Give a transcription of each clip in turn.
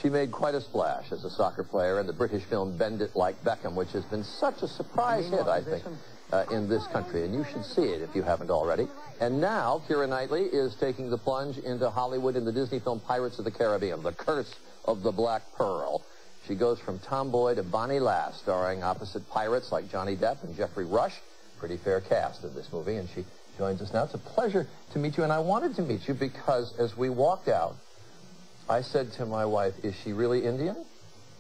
She made quite a splash as a soccer player in the British film Bend It Like Beckham, which has been such a surprise hit, I think, in this country. And you should see it if you haven't already. And now, Keira Knightley is taking the plunge into Hollywood in the Disney film Pirates of the Caribbean, The Curse of the Black Pearl. She goes from tomboy to Bonnie Lass, starring opposite pirates like Johnny Depp and Jeffrey Rush. Pretty fair cast in this movie, and she joins us now. It's a pleasure to meet you, and I wanted to meet you because as we walked out, I said to my wife, is she really Indian?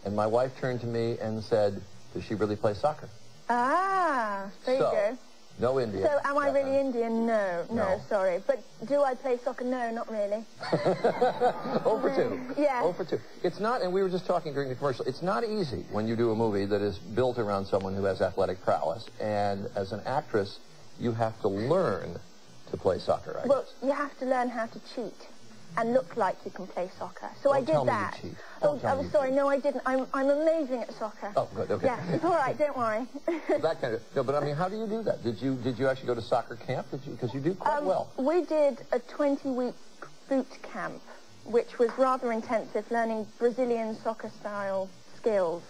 And my wife turned to me and said, does she really play soccer? Ah, there you go. No Indian. So am I really Indian? No, sorry. But do I play soccer? No, not really. 0 for 2. Yeah. 0 for 2. It's not, and we were just talking during the commercial, it's not easy when you do a movie that is built around someone who has athletic prowess. And as an actress, you have to learn to play soccer, I guess. You have to learn how to cheat and look like you can play soccer. So I did that. Oh, I'm sorry, no, I didn't. I'm amazing at soccer. Oh, good, okay. Yeah, it's all right, don't worry. That kind of, no, but I mean, how do you do that? Did you actually go to soccer camp? Because you do quite well. We did a 20-week boot camp, which was rather intensive, learning Brazilian soccer-style skills,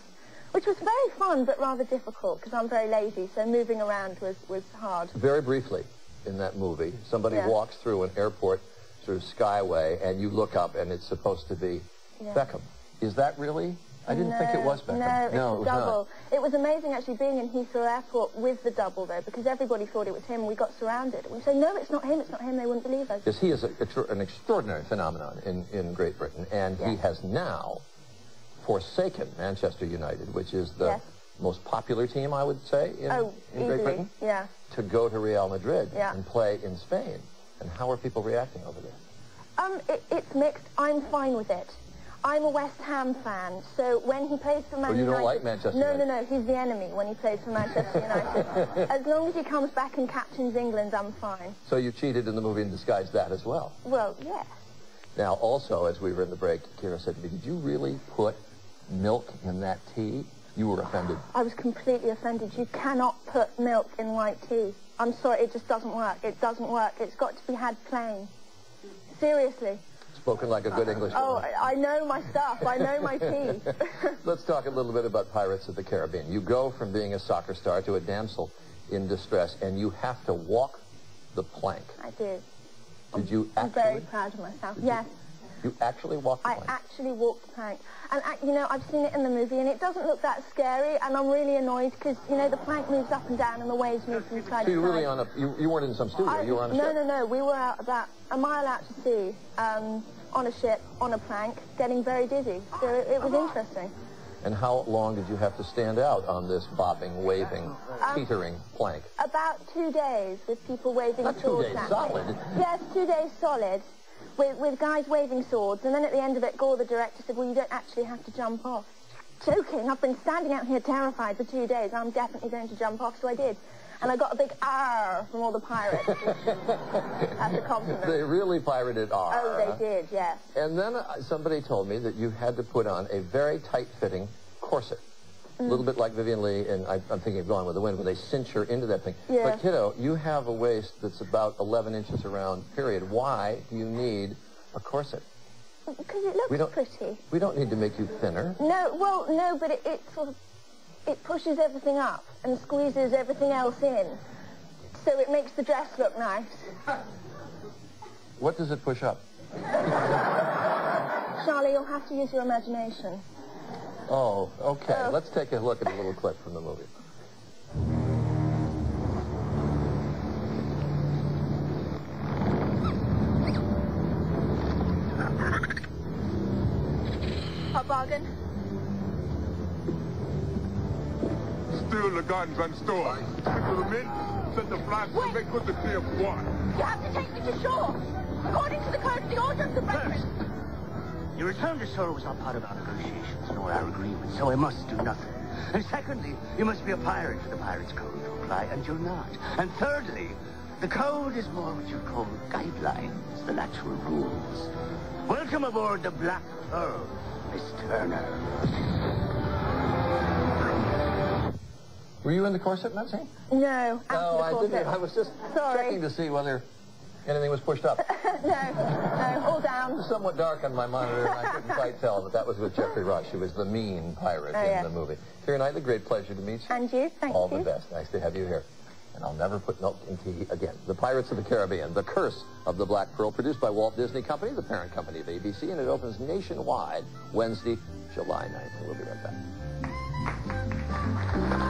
which was very fun, but rather difficult, because I'm very lazy, so moving around was hard. Very briefly, in that movie, somebody walks through an airport sort of skyway, and you look up, and it's supposed to be Beckham. Is that really? I didn't think it was Beckham. No, it's a double. It was amazing actually being in Heathrow Airport with the double, though, because everybody thought it was him, and we got surrounded. We say, no, it's not him, they wouldn't believe us. Because he is an extraordinary phenomenon in Great Britain, and he has now forsaken Manchester United, which is the most popular team, I would say, in Great Britain, to go to Real Madrid and play in Spain. And how are people reacting over there? It's mixed. I'm fine with it. I'm a West Ham fan, so when he plays for Man United... you don't like Manchester United? No, he's the enemy when he plays for Manchester United. As long as he comes back and captains England, I'm fine. So you cheated in the movie and disguised that as well? Well, yes. Now, also, as we were in the break, Keira said to me, did you really put milk in that tea? You were offended. I was completely offended. You cannot put milk in white tea. I'm sorry, it just doesn't work. It doesn't work. It's got to be had plain. Seriously. Spoken like a good English woman. Oh, I know my stuff. I know my tea. Let's talk a little bit about Pirates of the Caribbean. You go from being a soccer star to a damsel in distress, and you have to walk the plank. I did. Did you actually? I'm very proud of myself. Yes. You actually walked the plank? I actually walked the plank. And, you know, I've seen it in the movie, and it doesn't look that scary, and I'm really annoyed because, you know, the plank moves up and down, and the waves move from side to side. So you really on a... You weren't in some studio, you were on a ship? No. We were out about a mile out to sea, on a ship, on a plank, getting very dizzy. So it was interesting. And how long did you have to stand out on this bobbing, waving, teetering plank? About 2 days with people waving swords. Not 2 days solid? Yes, 2 days solid. With guys waving swords, and then at the end of it, Gore, the director, said, well, you don't actually have to jump off. Joking, I've been standing out here terrified for 2 days. I'm definitely going to jump off, so I did. And I got a big R from all the pirates. That's a compliment. They really pirated R. Oh, they did, yes. And then somebody told me that you had to put on a very tight-fitting corset. A little bit like Vivian Leigh, and I'm thinking of Gone with the Wind, where they cinch her into that thing. Yeah. But, kiddo, you have a waist that's about 11 inches around, period. Why do you need a corset? Because it looks pretty. We don't need to make you thinner. No, but it sort of, it pushes everything up and squeezes everything else in. So it makes the dress look nice. What does it push up? Charlie, you'll have to use your imagination. Oh, okay. Let's take a look at a little clip from the movie. A bargain? Steal the guns and stores. Pickle them in, set the flags, and make good the clear one. You have to take me to shore. According to the code of the order of the British. Your return to shore was not part of our negotiations nor our agreement, so I must do nothing. And secondly, you must be a pirate for the Pirates' Code to apply, and you're not. And thirdly, the code is more what you'd call guidelines than actual rules. Welcome aboard the Black Pearl, Miss Turner. Were you in the corset in that scene? No, No, I didn't. I was just checking to see whether Anything was pushed up? No, all down. It was somewhat dark on my monitor, and I couldn't quite tell, but that was with Jeffrey Rush, who was the mean pirate in the movie. Keira Knightley, great pleasure to meet you. And you, thank you. All the best. Nice to have you here. And I'll never put milk in tea again. The Pirates of the Caribbean, The Curse of the Black Pearl, produced by Walt Disney Company, the parent company of ABC, and it opens nationwide Wednesday, July 9th. And we'll be right back.